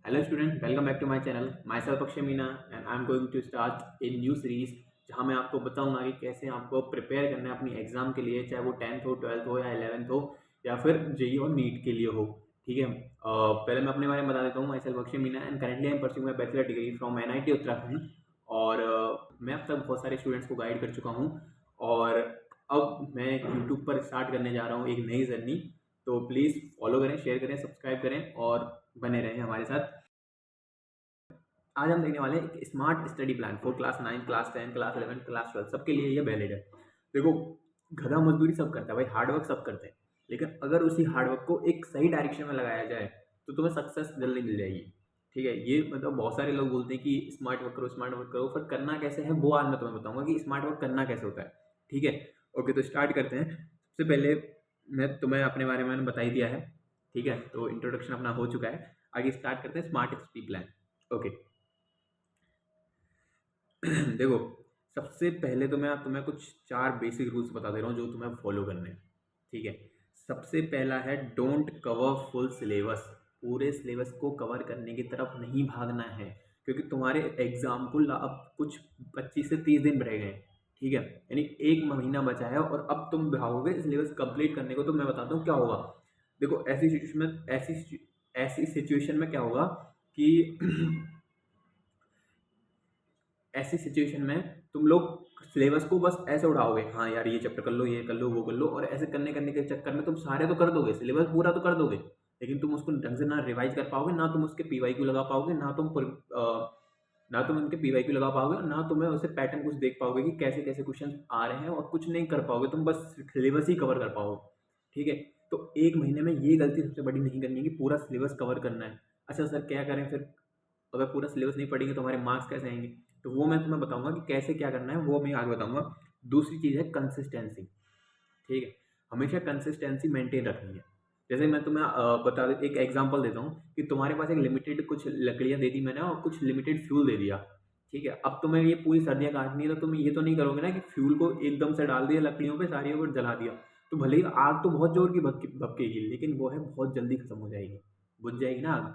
Hello students, welcome back to my channel. Myself Akshay Meena and I'm going to start a new series जहाँ मैं आपको बताऊंगा कि कैसे आपको प्रिपेयर करना है अपनी एग्जाम के लिए, चाहे वो 10th हो, 12th हो या 11th हो या फिर जेई और नीट के लिए हो। ठीक है। पहले मैं अपने बारे में बता देता हूँ। My self Akshay Meena and currently I am pursuing my bachelor degree from NIT Uttarakhand. और मैं अब तक बहुत सारे स्टूडेंट्स को गाइड कर चुका हूँ और अब मैं यूट्यूब पर स्टार्ट करने जा रहा हूँ एक नई जर्नी। तो प्लीज़ फॉलो करें, शेयर करें, सब्सक्राइब करें और बने रहें हमारे साथ। आज हम देखने वाले हैं एक smart study plan for class 9, class 10, class 11, class 12 सबके लिए ये वैलिड है। देखो, गधा मजदूरी सब करता है भाई, हार्डवर्क सब करते हैं, लेकिन अगर उसी हार्डवर्क को एक सही डायरेक्शन में लगाया जाए तो तुम्हें सक्सेस जल्दी मिल जाएगी। ठीक है। ये मतलब बहुत सारे लोग बोलते हैं कि स्मार्ट वर्क करो, स्मार्ट वर्क करो, फिर करना कैसे है वो आज मैं तुम्हें बताऊंगा कि स्मार्ट वर्क करना कैसे होता है। ठीक है। ओके, तो स्टार्ट करते हैं। सबसे पहले मैं तुम्हें अपने बारे में बता ही दिया है। ठीक है, तो इंट्रोडक्शन अपना हो चुका है। आगे स्टार्ट करते हैं स्मार्ट स्टडी प्लान। ओके। देखो, सबसे पहले तो मैं तुम्हें कुछ 4 बेसिक रूल्स बता दे रहा हूँ जो तुम्हें फॉलो करने हैं। ठीक है। सबसे पहला है डोंट कवर फुल सिलेबस। पूरे सिलेबस को कवर करने की तरफ नहीं भागना है, क्योंकि तुम्हारे एग्जाम को अब कुछ 25 से 30 दिन रह गए हैं। ठीक है, यानी 1 महीना बचा है और अब तुम भागोगे सिलेबस कंप्लीट करने को। तो मैं बताता हूँ क्या होगा। देखो, ऐसी सिचुएशन में क्या होगा कि ऐसी सिचुएशन में तुम लोग सिलेबस को बस ऐसे उठाओगे, हाँ यार ये चैप्टर कर लो, ये कर लो, वो कर लो, और ऐसे करने करने के चक्कर में तुम सारे तो कर दोगे, सिलेबस पूरा तो कर दोगे, लेकिन तुम उसको ढंग से ना रिवाइज कर पाओगे, ना तुम उसके पीवाईक्यू लगा पाओगे, ना तुम उनके पीवाईक्यू लगा पाओगे, और ना तुम्हें उसे पैटर्न कुछ देख पाओगे कि कैसे कैसे क्वेश्चन आ रहे हैं, और कुछ नहीं कर पाओगे, तुम बस सिलेबस ही कवर कर पाओगे। ठीक है। तो 1 महीने में ये गलती सबसे बड़ी नहीं करनी है कि पूरा सिलेबस कवर करना है। अच्छा सर, क्या करें फिर? अगर पूरा सिलेबस नहीं पढ़ेंगे तो हमारे मार्क्स कैसे आएंगे? तो वो मैं तुम्हें बताऊंगा कि कैसे क्या करना है, वो मैं आगे बताऊंगा। दूसरी चीज़ है कंसिस्टेंसी। ठीक है। हमेशा कंसिस्टेंसी मेंटेन रखनी है। जैसे मैं तुम्हें एक एग्जांपल देता हूँ कि तुम्हारे पास एक लिमिटेड कुछ लकड़ियाँ दे दी मैंने और कुछ लिमिटेड फ्यूल दे दिया। ठीक है। अब तुम्हें ये पूरी सर्दियाँ काटनी है, तो तुम ये तो नहीं करोगे ना कि फ्यूल को एकदम से डाल दिया लकड़ियों पे, सारी ऊपर जला दिया। तो भले ही आग तो बहुत जोर की भपकेगी, लेकिन वो है बहुत जल्दी खत्म हो जाएगी, बुझ जाएगी ना आग।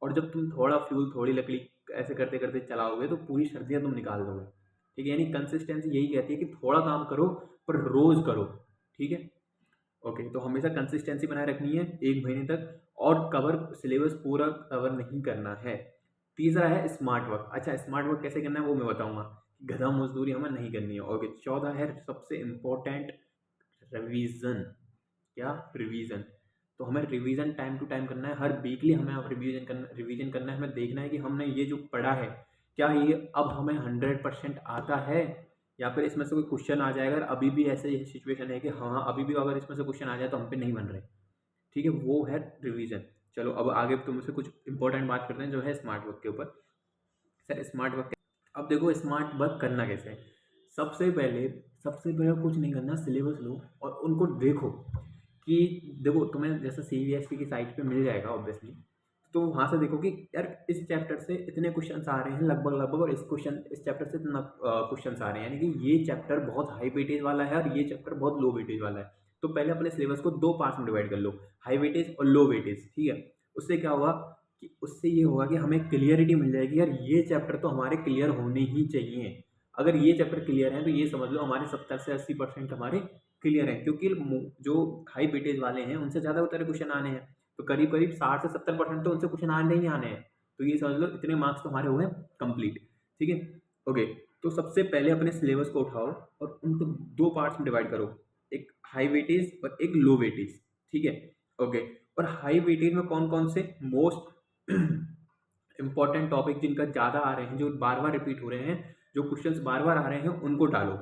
और जब तुम थोड़ा फ्यूल, थोड़ी लकड़ी ऐसे करते करते चलाओगे तो पूरी सर्दियाँ तुम निकाल दोगे। ठीक है। यानी कंसिस्टेंसी यही कहती है कि थोड़ा काम करो पर रोज करो। ठीक है। ओके, तो हमेशा कंसिस्टेंसी बनाए रखनी है 1 महीने तक, और कवर सिलेबस पूरा कवर नहीं करना है। तीसरा है स्मार्ट वर्क। अच्छा, स्मार्ट वर्क कैसे करना है वो मैं बताऊंगा। गधा मजदूरी हमें नहीं करनी है। ओके, चौथा है सबसे इम्पोर्टेंट, रिवीजन। क्या? रिवीजन। तो हमें रिवीजन टाइम टू टाइम करना है, हर वीकली हमें अब रिवीजन करना है। हमें देखना है कि हमने ये जो पढ़ा है, क्या ये अब हमें 100% आता है, या फिर इसमें से कोई क्वेश्चन आ जाएगा। अगर अभी भी ऐसे सिचुएशन है कि हाँ अभी भी अगर इसमें से क्वेश्चन आ जाए तो हम पे नहीं बन रहे। ठीक है, वो है रिवीजन। चलो अब आगे तुमसे कुछ इंपॉर्टेंट बात करते हैं जो है स्मार्ट वर्क के ऊपर। सर, स्मार्ट वर्क, अब देखो स्मार्ट वर्क करना कैसे है। सबसे पहले सबसे पहले कुछ नहीं करना, सिलेबस लो और उनको देखो कि देखो तुम्हें जैसे सीबीएसई की साइट पे मिल जाएगा ऑब्वियसली। तो वहाँ से देखो कि यार इस चैप्टर से इतने क्वेश्चंस आ रहे हैं लगभग लगभग, और इस चैप्टर से इतना क्वेश्चंस आ रहे हैं, यानी कि ये चैप्टर बहुत हाई वेटेज वाला है और ये चैप्टर बहुत लो वेटेज वाला है। तो पहले अपने सिलेबस को 2 पार्ट्स में डिवाइड कर लो, हाई वेटेज और लो वेटेज। ठीक है। उससे क्या होगा कि उससे ये होगा कि हमें क्लियरिटी मिल जाएगी, यार ये चैप्टर तो हमारे क्लियर होने ही चाहिए। अगर ये चैप्टर क्लियर है तो ये समझ लो हमारे 70 से 80% हमारे क्लियर है, क्योंकि जो हाई वेटेज वाले हैं उनसे ज़्यादा उतरे क्वेश्चन आने हैं। तो करीब करीब 60 से 70% तो उनसे क्वेश्चन आने ही आने हैं। तो ये समझ लो इतने मार्क्स तो हमारे हुए कंप्लीट। ठीक है। ओके, तो सबसे पहले अपने सिलेबस को उठाओ और उनको 2 पार्ट्स में डिवाइड करो, एक हाई वेटेज और एक लो वेटेज। ठीक है। ओके, और हाई वेटेज में कौन कौन से मोस्ट इंपॉर्टेंट टॉपिक जिनका ज़्यादा आ रहे हैं, जो बार बार रिपीट हो रहे हैं, जो क्वेश्चंस बार बार आ रहे हैं, उनको डालो।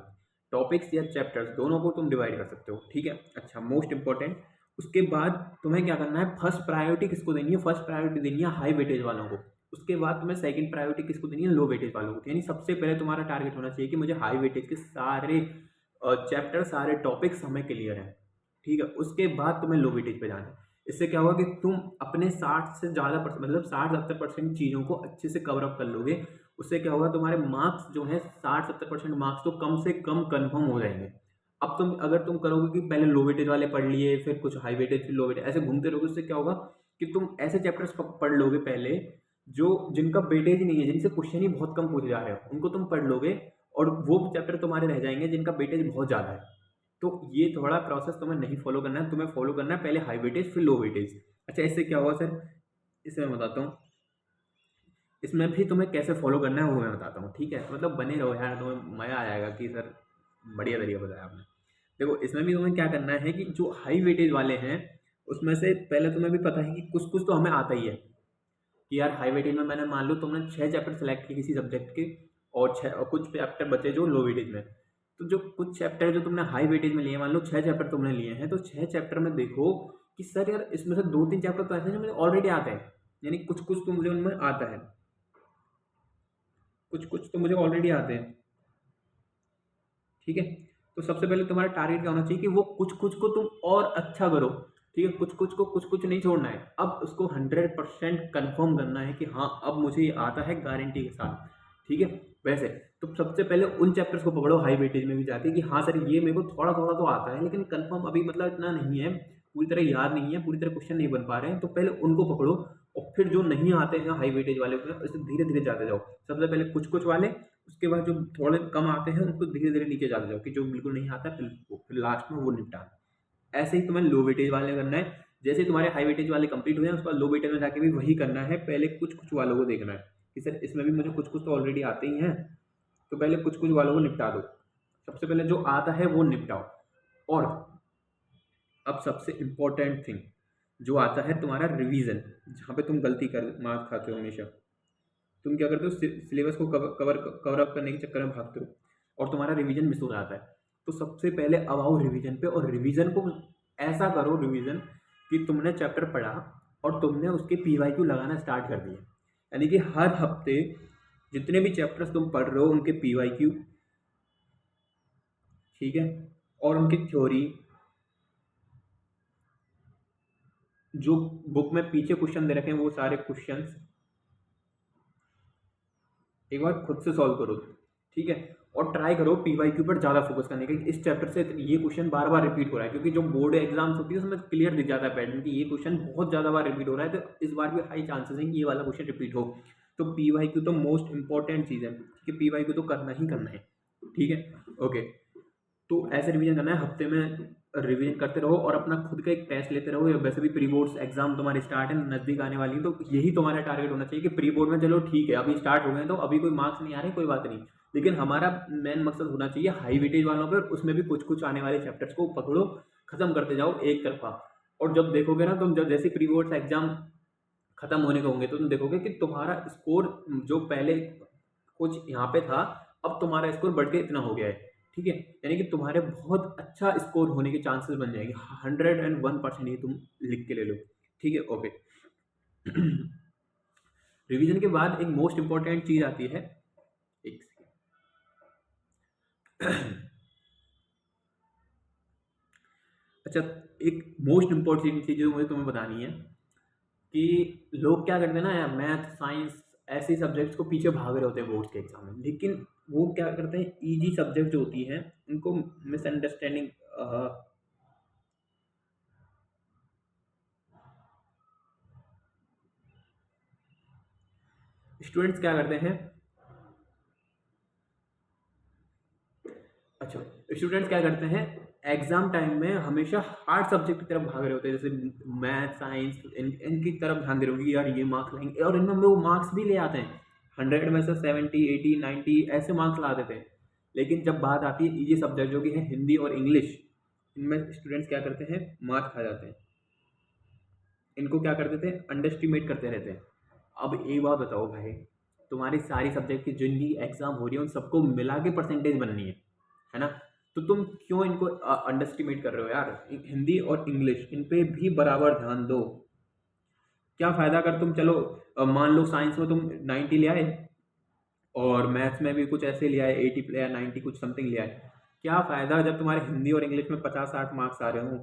टॉपिक्स या चैप्टर्स दोनों को तुम डिवाइड कर सकते हो। ठीक है। अच्छा, मोस्ट इंपॉर्टेंट। उसके बाद तुम्हें क्या करना है, फर्स्ट प्रायोरिटी किसको देनी है? फर्स्ट प्रायोरिटी देनी है हाई वेटेज वालों को। उसके बाद तुम्हें सेकंड प्रायोरिटी किसको देनी है? लो वेटेज वालों को। यानी सबसे पहले तुम्हारा टारगेट होना चाहिए कि मुझे हाई वेटेज के सारे चैप्टर, सारे टॉपिक्स हमें क्लियर हैं। ठीक है। उसके बाद तुम्हें लो वेटेज पे जाना है। इससे क्या होगा कि तुम अपने 60 से ज़्यादा परसेंट, मतलब 60-70% चीज़ों को अच्छे से कवर अप कर लोगे। उससे क्या होगा, तुम्हारे मार्क्स जो है 60-70% मार्क्स तो कम से कम कन्फर्म हो जाएंगे। अब अगर तुम करोगे कि पहले लो वेटेज वाले पढ़ लिए, फिर कुछ हाई वेटेज, फिर लो वेटेज, ऐसे घूमते रहोगे, उससे क्या होगा कि तुम ऐसे चैप्टर्स पढ़ लोगे पहले जो जिनका वेटेज ही नहीं है, जिनसे क्वेश्चन ही बहुत कम पूछे जा रहे हैं, उनको तुम पढ़ लोगे और वो चैप्टर तुम्हारे रह जाएँगे जिनका वेटेज बहुत ज़्यादा है। तो ये थोड़ा प्रोसेस तुम्हें नहीं फॉलो करना है, तुम्हें फॉलो करना है पहले हाई वेटेज फिर लो वेटेज। अच्छा, इससे क्या होगा सर? इससे मैं बताता हूँ। इसमें भी तुम्हें कैसे फॉलो करना है वो मैं बताता हूँ, ठीक है? मतलब बने रहो यार, तुम्हें मज़ा आ जाएगा कि सर बढ़िया तरीका बताया आपने। देखो, इसमें भी तुम्हें क्या करना है कि जो हाई वेटेज वाले हैं, उसमें से पहले तुम्हें भी पता है कि कुछ-कुछ तो हमें आता ही है, कि यार हाई वेटेज में मैंने मान लो तुमने 6 चैप्टर सेलेक्ट किए किसी सब्जेक्ट के और 6 और कुछ चैप्टर बचे जो लो वेटेज में। तो जो कुछ चैप्टर जो तुमने हाई वेटेज में लिए, मान लो 6 चैप्टर तुमने लिए हैं, तो 6 चैप्टर में देखो कि सर यार इसमें से 2-3 चैप्टर तो ऐसे हैं जो मुझे ऑलरेडी आते हैं। यानी कुछ-कुछ तो मुझे उनमें आता है, कुछ-कुछ तो मुझे ऑलरेडी आते हैं। ठीक है? तो सबसे पहले तुम्हारा टारगेट क्या होना चाहिए कि वो कुछ-कुछ को तुम और अच्छा करो, ठीक है? कुछ-कुछ को कुछ-कुछ नहीं छोड़ना है। अब उसको 100% कन्फर्म करना है कि हाँ, अब मुझे ये आता है गारंटी के साथ, ठीक है? वैसे तो सबसे पहले उन चैप्टर्स को पकड़ो हाई वेटेज में भी जाके कि हाँ सर, ये मेरे को थोड़ा-थोड़ा तो आता है, लेकिन कन्फर्म अभी मतलब इतना नहीं है, पूरी तरह याद नहीं है, पूरी तरह क्वेश्चन नहीं बन पा रहे हैं, तो पहले उनको पकड़ो और फिर जो नहीं आते हैं हाई वेटेज वाले उसमें, ऐसे धीरे-धीरे जाते जाओ। सबसे पहले कुछ-कुछ वाले, उसके बाद जो थोड़े कम आते हैं उनको धीरे-धीरे नीचे जाते जाओ कि जो बिल्कुल नहीं आता है फिर लास्ट में वो निपटाना। ऐसे ही तुम्हें लो वेटेज वाले करना है। जैसे ही तुम्हारे हाई वेटेज वाले कंप्लीट हो जाएँ, उसके बाद लो वेटेज में जाके भी वही करना है। पहले कुछ-कुछ वालों को देखना है कि सर इसमें भी मुझे कुछ-कुछ तो ऑलरेडी आते ही हैं, तो पहले कुछ-कुछ वालों को निपटा दो। सबसे पहले जो आता है वो निपटाओ। और अब सबसे इम्पोर्टेंट थिंग जो आता है तुम्हारा रिवीजन, जहाँ पे तुम गलती कर मार खाते हो हमेशा। तुम क्या करते हो, सिलेबस को कवर अप करने के चक्कर में भागते हो और तुम्हारा रिवीजन मिस हो जाता है। तो सबसे पहले अब आओ रिवीजन पे, और रिवीजन को ऐसा करो रिवीजन कि तुमने चैप्टर पढ़ा और तुमने उसके पीवाईक्यू लगाना स्टार्ट कर दिए। यानी कि हर हफ्ते जितने भी चैप्टर्स तुम पढ़ रहे हो उनके पीवाईक्यू, ठीक है, और उनकी थ्योरी, जो बुक में पीछे क्वेश्चन दे रखे हैं वो सारे क्वेश्चंस एक बार खुद से सॉल्व करो, ठीक है? और ट्राई करो पीवाईक्यू पर ज़्यादा फोकस करने का। इस चैप्टर से ये क्वेश्चन बार-बार रिपीट हो रहा है, क्योंकि जो बोर्ड एग्जाम्स होती है उसमें क्लियर दिख जाता है पैटर्न कि ये क्वेश्चन बहुत ज़्यादा बार रिपीट हो रहा है, तो इस बार भी हाई चांसेस हैं कि ये वाला क्वेश्चन रिपीट हो। तो पीवाईक्यू तो मोस्ट इंपॉर्टेंट चीज़ है, ठीक है? पीवाईक्यू तो करना ही करना है, ठीक है? ओके। तो ऐसे रिवीजन करना है, हफ्ते में रिवीजन करते रहो और अपना खुद का एक टेस्ट लेते रहो। या वैसे भी प्री बोर्ड्स एग्जाम तुम्हारे स्टार्ट है, नज़दीक आने वाली है, तो यही तुम्हारा टारगेट होना चाहिए कि प्री बोर्ड में चलो ठीक है अभी स्टार्ट हो गए तो अभी कोई मार्क्स नहीं आ रहे, कोई बात नहीं, लेकिन हमारा मेन मकसद होना चाहिए हाई वेटेज वालों पर, उसमें भी कुछ कुछ आने वाले चैप्टर्स को पकड़ो, खत्म करते जाओ एक तरफा। और जब देखोगे ना तुम, जब जैसे प्री बोर्ड्स एग्जाम खत्म होने को होंगे तो तुम देखोगे कि तुम्हारा स्कोर जो पहले कुछ यहाँ पे था, अब तुम्हारा स्कोर बढ़ के इतना हो गया है, ठीक है? यानी कि तुम्हारे बहुत अच्छा स्कोर होने के चांसेस बन जाएंगे। 101% ये तुम लिख के ले लो, ठीक है? ओके। रिवीजन के बाद एक मोस्ट इंपॉर्टेंट चीज आती है, एक सेकेंड। अच्छा, एक मोस्ट इंपॉर्टेंट चीज जो मुझे तुम्हें बतानी है कि लोग क्या करते हैं ना, मैथ साइंस ऐसे सब्जेक्ट्स को पीछे भाग रहे होते हैं बोर्ड्स के एग्जाम में, लेकिन वो क्या करते हैं, इजी सब्जेक्ट जो होती हैं उनको मिसअंडरस्टैंडिंग, स्टूडेंट्स क्या करते हैं, अच्छा, स्टूडेंट्स क्या करते हैं एग्जाम टाइम में हमेशा हार्ड सब्जेक्ट की तरफ भाग रहे होते हैं, जैसे मैथ साइंस, इनकी तरफ ध्यान दे रहे होंगे कि यार ये मार्क्स लाएंगे, और इनमें वो मार्क्स भी ले आते हैं। 100 में से 70, 80, 90 ऐसे मार्क्स ला देते हैं। लेकिन जब बात आती है इजी सब्जेक्ट जो कि है हिंदी और इंग्लिश, इनमें स्टूडेंट्स क्या करते हैं, मार खा जाते हैं, इनको क्या करते थे, अंडर एस्टिमेट करते रहते हैं। अब एक बात बताओ भाई, तुम्हारी सारी सब्जेक्ट की जिनकी एग्जाम हो रही है उन सबको मिला के परसेंटेज बननी है ना? तो तुम क्यों इनको अंडर एस्टिमेट कर रहे हो यार? हिंदी और इंग्लिश इन पे भी बराबर ध्यान दो। क्या फायदा अगर तुम चलो मान लो साइंस में तुम 90 ले आए और मैथ्स में भी कुछ ऐसे ले आए 80 ले आए, 90 कुछ समथिंग ले आए, क्या फायदा जब तुम्हारे हिंदी और इंग्लिश में 50-60 मार्क्स आ रहे हो?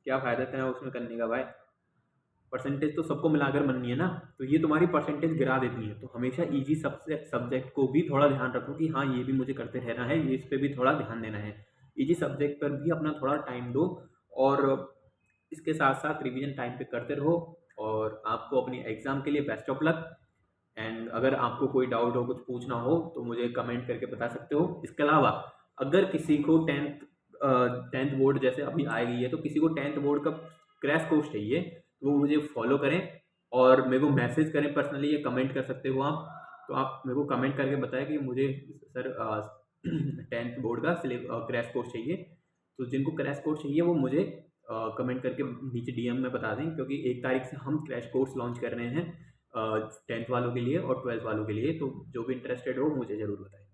क्या फायदा तेरा उसमें करने का भाई? परसेंटेज तो सबको मिलाकर बननी है ना, तो ये तुम्हारी परसेंटेज गिरा देती है। तो हमेशा इजी सबसे सब्जेक्ट को भी थोड़ा ध्यान रखो कि हाँ ये भी मुझे करते रहना है, ये इस पे भी थोड़ा ध्यान देना है। इजी सब्जेक्ट पर भी अपना थोड़ा टाइम दो और इसके साथ साथ रिवीजन टाइम पे करते रहो। और आपको अपनी एग्ज़ाम के लिए बेस्ट ऑफ लक। एंड अगर आपको कोई डाउट हो, कुछ पूछना हो तो मुझे कमेंट करके बता सकते हो। इसके अलावा अगर किसी को टेंथ बोर्ड जैसे अभी आएगी है, तो किसी को टेंथ बोर्ड का क्रैश कोर्स चाहिए तो वो मुझे फॉलो करें और मेरे को मैसेज करें पर्सनली, या कमेंट कर सकते हो आप। तो आप मेरे को कमेंट करके बताएं कि मुझे सर टेंथ बोर्ड का क्रैश कोर्स चाहिए। तो जिनको क्रैश कोर्स चाहिए वो मुझे कमेंट करके नीचे डीएम में बता दें, क्योंकि 1 तारीख से हम क्रैश कोर्स लॉन्च कर रहे हैं 10th वालों के लिए और 12th वालों के लिए। तो जो भी इंटरेस्टेड हो मुझे ज़रूर बताएं।